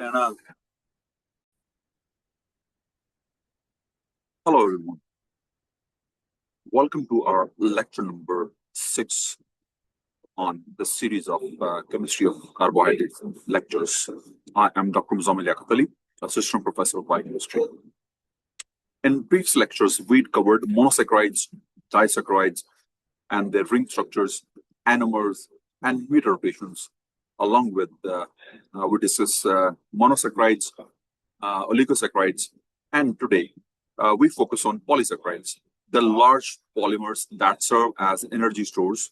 Anna. Hello, everyone. Welcome to our lecture number 6 on the series of Chemistry of Carbohydrates lectures. I am Dr. Muzamil Liaqat Ali, Assistant Professor of Biochemistry. In previous lectures, we'd covered monosaccharides, disaccharides, and their ring structures, anomers, and meter rotations. Along with, we discuss monosaccharides, oligosaccharides, and today we focus on polysaccharides, the large polymers that serve as energy stores,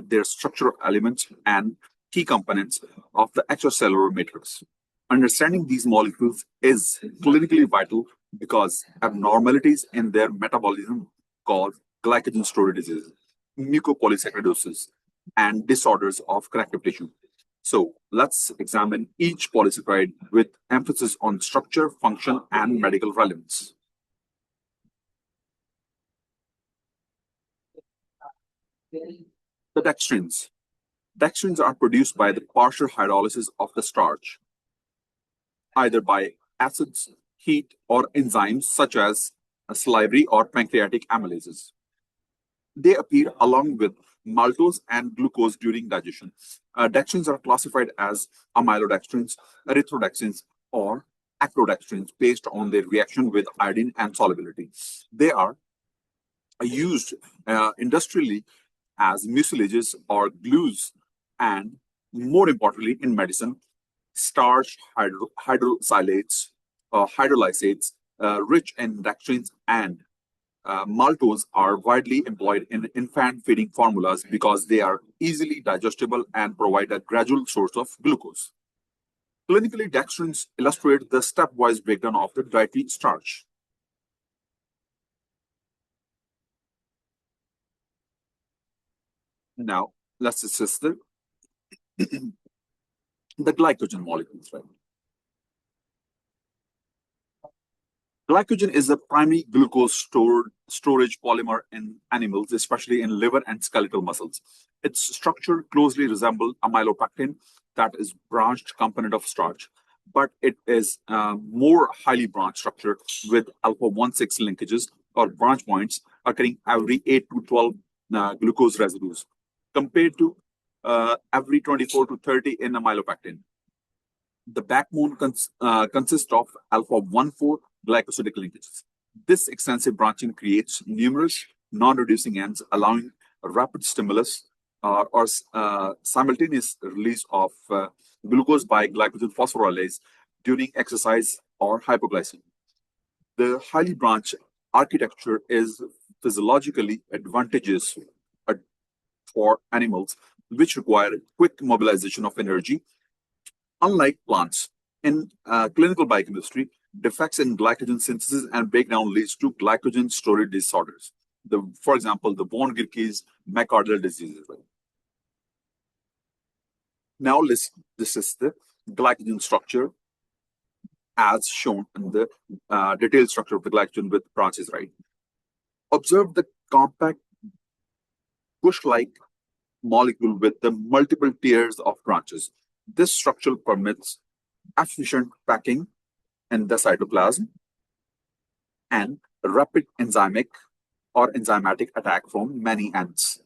their structural elements, and key components of the extracellular matrix. Understanding these molecules is clinically vital because abnormalities in their metabolism cause glycogen storage diseases, mucopolysaccharidosis, and disorders of connective tissue. So let's examine each polysaccharide with emphasis on structure, function, and medical relevance. The dextrins. Dextrins are produced by the partial hydrolysis of the starch, either by acids, heat, or enzymes such as salivary or pancreatic amylases. They appear along with maltose and glucose during digestion. Dextrins are classified as amylodextrins, erythrodextrins, or acrodextrins based on their reaction with iodine and solubility. They are used industrially as mucilages or glues, and more importantly, in medicine, starch hydrolysates, rich in dextrins and maltose are widely employed in infant feeding formulas because they are easily digestible and provide a gradual source of glucose. Clinically, dextrins illustrate the stepwise breakdown of the dietary starch. Now, let's discuss the glycogen molecules, right? Glycogen is a primary glucose storage polymer in animals, especially in liver and skeletal muscles. Its structure closely resembles amylopectin, that is branched component of starch, but it is more highly branched structure with alpha-1,6 linkages or branch points occurring every 8 to 12 glucose residues, compared to every 24 to 30 in amylopectin. The backbone consists of alpha-1,4 glycosidic linkages. This extensive branching creates numerous non-reducing ends, allowing a rapid stimulus or simultaneous release of glucose by glycogen phosphorylase during exercise or hypoglycemia. The highly branched architecture is physiologically advantageous for animals which require quick mobilization of energy. Unlike plants, in clinical biochemistry, defects in glycogen synthesis and breakdown leads to glycogen storage disorders. For example, the von Gierke's myocardial diseases. Now, this is the glycogen structure as shown in the detailed structure of the glycogen with branches, right? Observe the compact bush-like molecule with the multiple tiers of branches. This structure permits efficient packing in the cytoplasm and rapid enzymatic attack from many ends.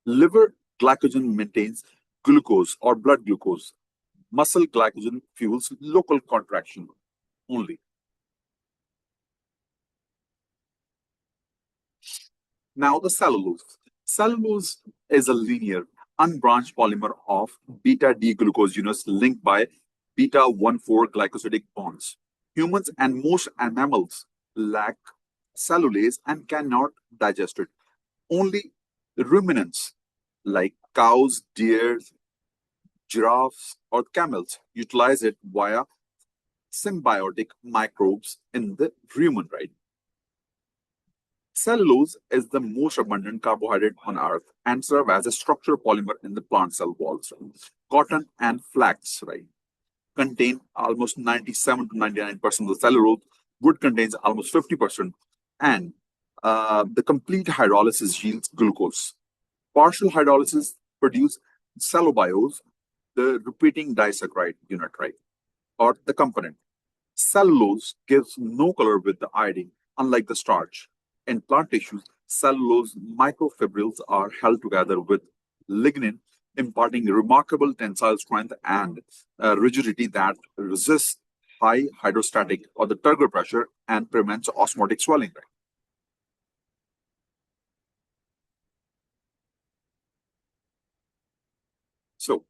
Liver glycogen maintains glucose or blood glucose. Muscle glycogen fuels local contraction only. Now the cellulose. Cellulose is a linear, unbranched polymer of beta-D-glucogenase linked by beta-1,4 glycosidic bonds. Humans and most mammals lack cellulase and cannot digest it. Only ruminants like cows, deer, giraffes, or camels utilize it via symbiotic microbes in the rumen, right? Cellulose is the most abundant carbohydrate on Earth and serve as a structural polymer in the plant cell walls. Right? Cotton and flax, right, contain almost 97 to 99% of the cellulose. Wood contains almost 50%, and the complete hydrolysis yields glucose. Partial hydrolysis produce cellobiose, the repeating disaccharide unit, right? Or the component. Cellulose gives no color with the iodine, unlike the starch. In plant tissues, cellulose microfibrils are held together with lignin, imparting remarkable tensile strength and rigidity that resists high hydrostatic or the turgor pressure and prevents osmotic swelling. Right? So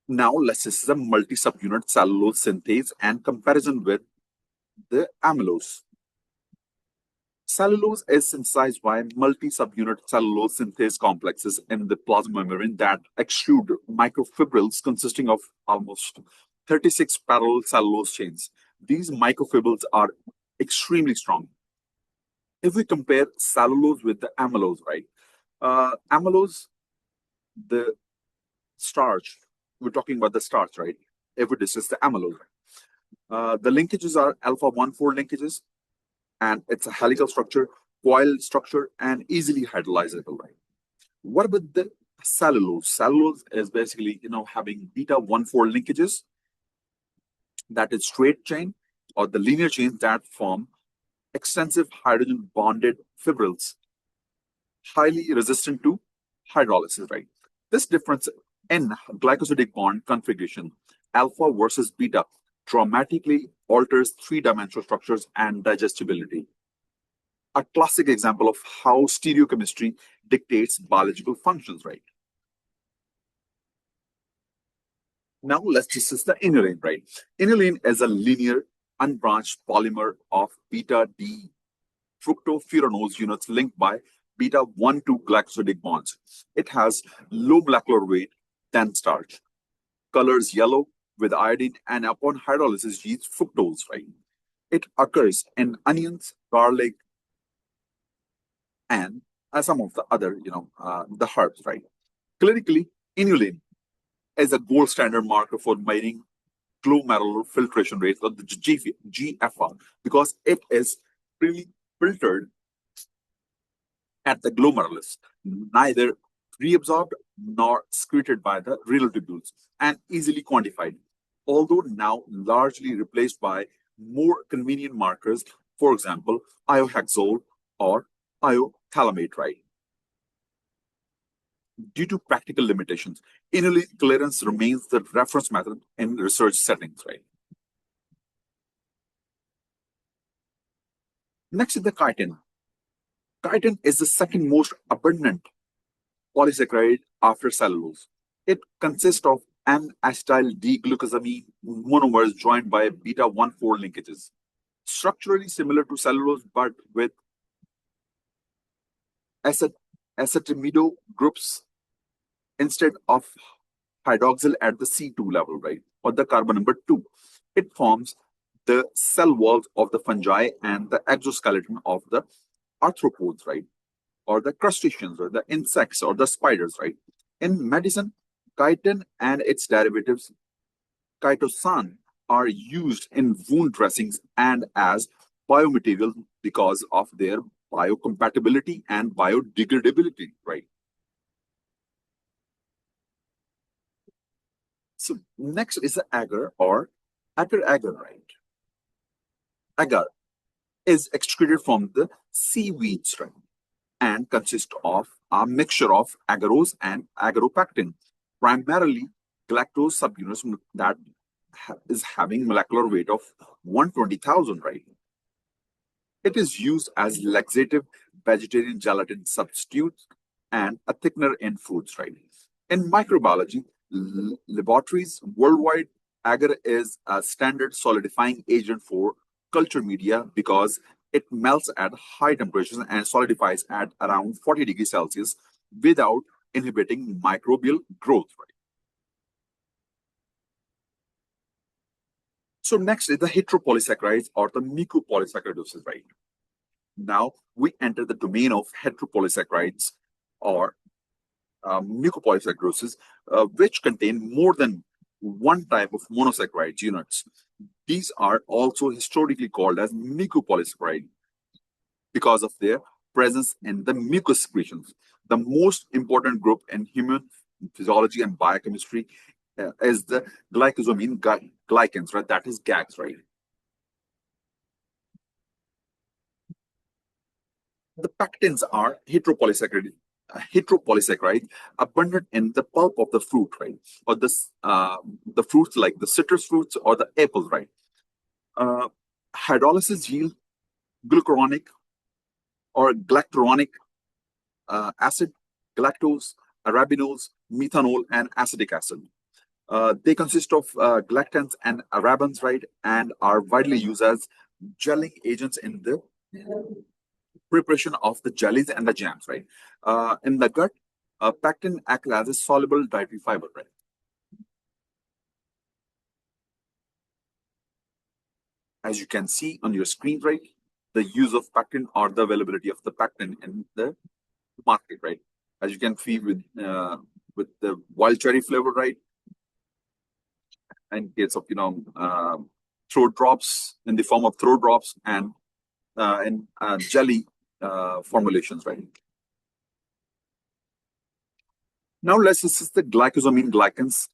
now let's discuss the multi-subunit cellulose synthase and comparison with the amylose. Cellulose is synthesized by multi-subunit cellulose synthase complexes in the plasma membrane that extrude microfibrils consisting of almost 36 parallel cellulose chains. These microfibrils are extremely strong. If we compare cellulose with the amylose, right? Amylose, the starch, we're talking about the starch, right? If we discuss the amylose, the linkages are alpha 1,4 linkages, and it's a helical structure, coil structure, and easily hydrolyzable, right? What about the cellulose? Cellulose is basically, having beta 1,4 linkages, that is straight chain, or the linear chains that form extensive hydrogen bonded fibrils, highly resistant to hydrolysis, right? This difference in glycosidic bond configuration, alpha versus beta, dramatically alters three-dimensional structures and digestibility. A classic example of how stereochemistry dictates biological functions, right? Now let's discuss the inulin, right? Inulin is a linear, unbranched polymer of beta D fructofuranose units linked by beta 1,2 glycosidic bonds. It has low molecular weight than starch, colors yellow with iodine, and upon hydrolysis yields fructose, right? It occurs in onions, garlic, and some of the other, the herbs, right? Clinically, inulin is a gold standard marker for measuring glomerular filtration rates, or the GFR, because it is really filtered at the glomerulus, neither reabsorbed nor excreted by the renal tubules, and easily quantified, although now largely replaced by more convenient markers, for example, iohexol or iothalamate, right? Due to practical limitations, inulin clearance remains the reference method in research settings, right? Next is the chitin. Chitin is the second most abundant polysaccharide after cellulose. It consists of N-acetyl D-glucosamine monomers joined by beta 1,4 linkages. Structurally similar to cellulose, but with acetamido groups instead of hydroxyl at the C2 level, right? Or the carbon number 2. It forms the cell walls of the fungi and the exoskeleton of the arthropods, right? Or the crustaceans, or the insects, or the spiders, right? In medicine, chitin and its derivatives, chitosan, are used in wound dressings and as biomaterial because of their biocompatibility and biodegradability, right? So next is the agar or agar, right? Agar is excreted from the seaweeds, right? And consists of a mixture of agarose and agaropectin, primarily galactose subunits that is having molecular weight of 120,000, right? It is used as laxative, vegetarian gelatin substitute, and a thickener in foods, right? In microbiology, laboratories worldwide, agar is a standard solidifying agent for culture media because it melts at high temperatures and solidifies at around 40 degrees Celsius without inhibiting microbial growth, right? So next is the heteropolysaccharides or the mucopolysaccharides, right? Now we enter the domain of heteropolysaccharides or mucopolysaccharides, which contain more than one type of monosaccharide units. These are also historically called as mucopolysaccharides because of their presence in the mucus secretions. The most important group in human physiology and biochemistry, is the glycans, right? That is GAGs, right? The pectins are heteropolysaccharides abundant in the pulp of the fruit, right? Or the fruits like the citrus fruits or the apples, right? Uh, Hydrolysis yield glucuronic or galacturonic acid, galactose, arabinose, methanol, and acetic acid. They consist of galactans and arabins, right? And are widely used as gelling agents in the preparation of the jellies and the jams, right? In the gut, pectin acts as a soluble dietary fiber, right? As you can see on your screen, right, the use of pectin or the availability of the pectin in the market, right? As you can see with the wild cherry flavor, right? In case of throat drops in the form of throat drops and in jelly formulations, right? Now let's discuss the glycosaminoglycans.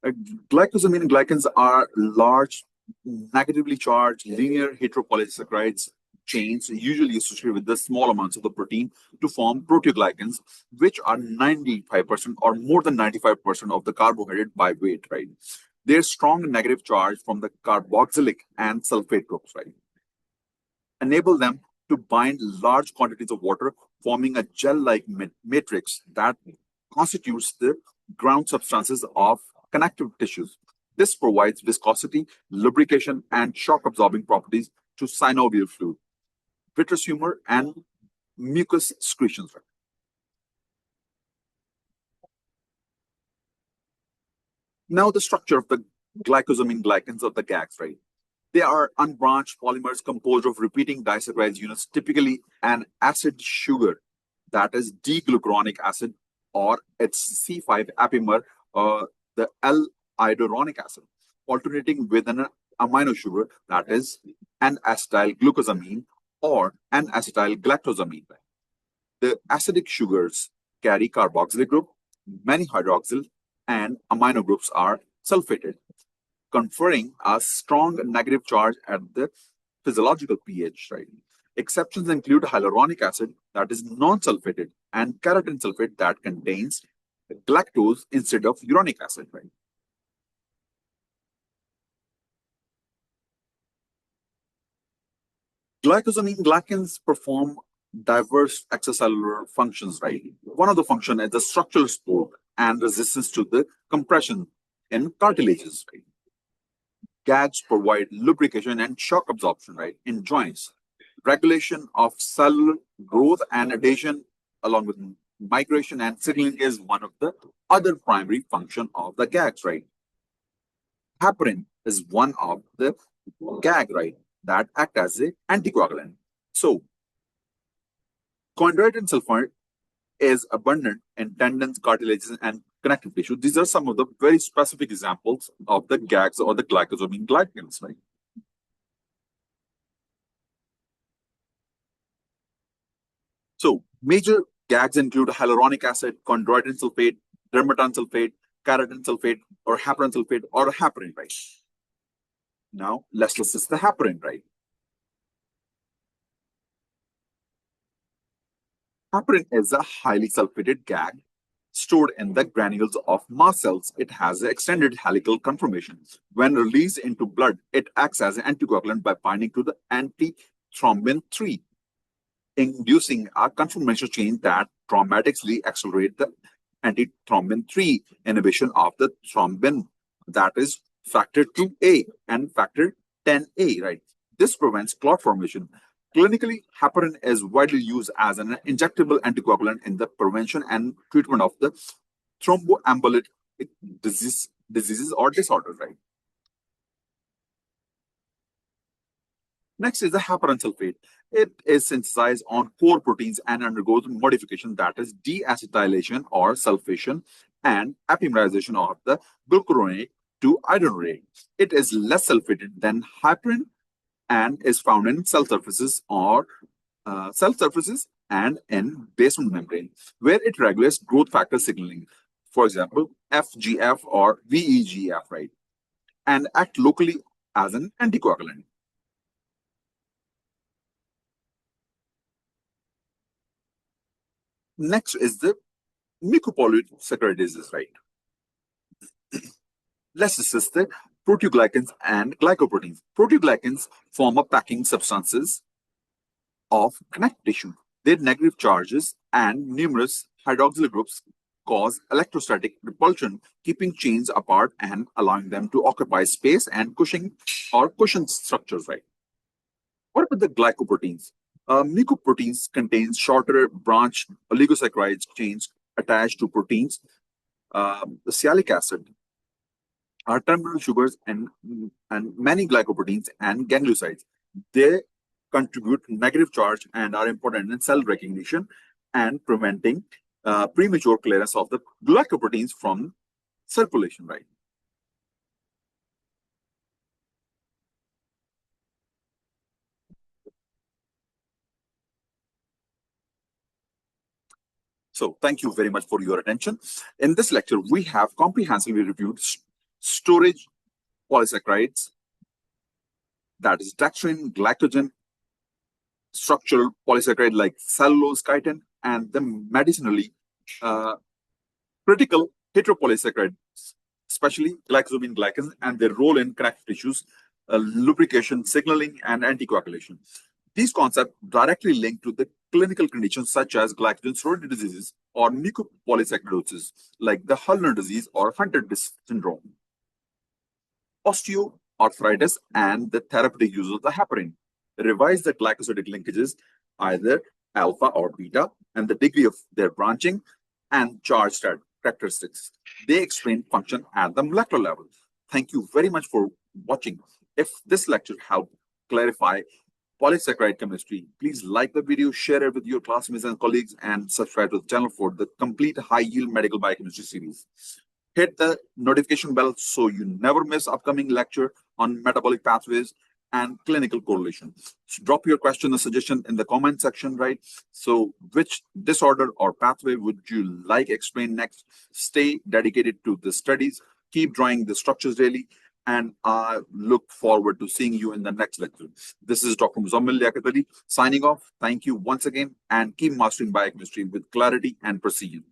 Uh, Glycosaminoglycans are large, negatively charged linear heteropolysaccharides chains, usually associated with the small amounts of the protein to form proteoglycans, which are 95% or more than 95% of the carbohydrate by weight, right? Their strong negative charge from the carboxylic and sulfate groups, right, enable them to bind large quantities of water, forming a gel-like matrix that constitutes the ground substances of connective tissues. This provides viscosity, lubrication, and shock-absorbing properties to synovial fluid, vitreous humor, and mucus secretions. Now, the structure of the glycosaminoglycans of the GAGs, right? They are unbranched polymers composed of repeating disaccharide units, typically an acid sugar, that is D-glucuronic acid, or its C5 epimer, the L-hyaluronic acid, alternating with an amino sugar, that is N-acetyl glucosamine or N-acetyl galactosamine. The acidic sugars carry carboxylic group, many hydroxyl, and amino groups are sulfated, conferring a strong negative charge at the physiological pH, right? Exceptions include hyaluronic acid that is non-sulfated and keratin sulfate that contains galactose instead of uronic acid, right? Glycosaminoglycans perform diverse extracellular functions, right? One of the functions is the structural support and resistance to the compression in cartilages, right? GAGs provide lubrication and shock absorption, right, in joints, regulation of cellular growth and adhesion, along with migration and signaling is one of the other primary function of the GAGs, right? Heparin is one of the GAG, right, that act as a anticoagulant. So, chondroitin sulfate is abundant in tendons, cartilages, and connective tissue. These are some of the very specific examples of the GAGs or the glycosaminoglycans, right? So, major GAGs include hyaluronic acid, chondroitin sulfate, dermatan sulfate, keratin sulfate, or heparan sulfate, or heparin, right? Now, let's discuss the heparin, right? Heparin is a highly sulfated GAG stored in the granules of mast cells. It has an extended helical conformation. When released into blood, it acts as an anticoagulant by binding to the antithrombin 3, inducing a conformation change that dramatically accelerates the antithrombin 3 inhibition of the thrombin, that is factor 2A and factor 10A, right? This prevents clot formation. Clinically, heparin is widely used as an injectable anticoagulant in the prevention and treatment of the thromboembolic diseases or disorders, right? Next is the heparan sulfate. It is synthesized on core proteins and undergoes modification, that is deacetylation or sulfation and epimerization of the glucuronate to iduronate. It is less sulfated than heparin and is found in cell surfaces and in basement membrane, where it regulates growth factor signaling. for example, FGF or VEGF, right? And act locally as an anticoagulant. Next is the mucopolysaccharides, right? Let's discuss the proteoglycans and glycoproteins. Proteoglycans form a packing substances of connective tissue. Their negative charges and numerous hydroxyl groups cause electrostatic repulsion, keeping chains apart and allowing them to occupy space and cushion structures, right? What about the glycoproteins? Mucoproteins contains shorter branched oligosaccharides chains attached to proteins. The sialic acid are terminal sugars and many glycoproteins and gangliosides. They contribute negative charge and are important in cell recognition and preventing premature clearance of the glycoproteins from circulation, right? So thank you very much for your attention. In this lecture, we have comprehensively reviewed storage polysaccharides, that is dextrin, glycogen, structural polysaccharide like cellulose, chitin, and the medicinally critical heteropolysaccharides, especially glycosaminoglycans and their role in connective tissues, lubrication, signaling, and anticoagulation. These concepts directly link to the clinical conditions such as glycogen-storage diseases or mucopolysaccharidosis, like the Heparin disease or Hunter syndrome, osteoarthritis, and the therapeutic use of the heparin. Revise the glycosidic linkages, either alpha or beta, and the degree of their branching and charge characteristics. They explain function at the molecular level. Thank you very much for watching. If this lecture helped clarify polysaccharide chemistry, please like the video, share it with your classmates and colleagues, and subscribe to the channel for the complete high-yield medical biochemistry series. Hit the notification bell so you never miss upcoming lecture on metabolic pathways and clinical correlation. So drop your question or suggestion in the comment section, right? So which disorder or pathway would you like explained next? Stay dedicated to the studies, keep drawing the structures daily, and I look forward to seeing you in the next lecture. This is Dr. Muzamil Liaqat Ali signing off. Thank you once again, and keep mastering biochemistry with clarity and precision.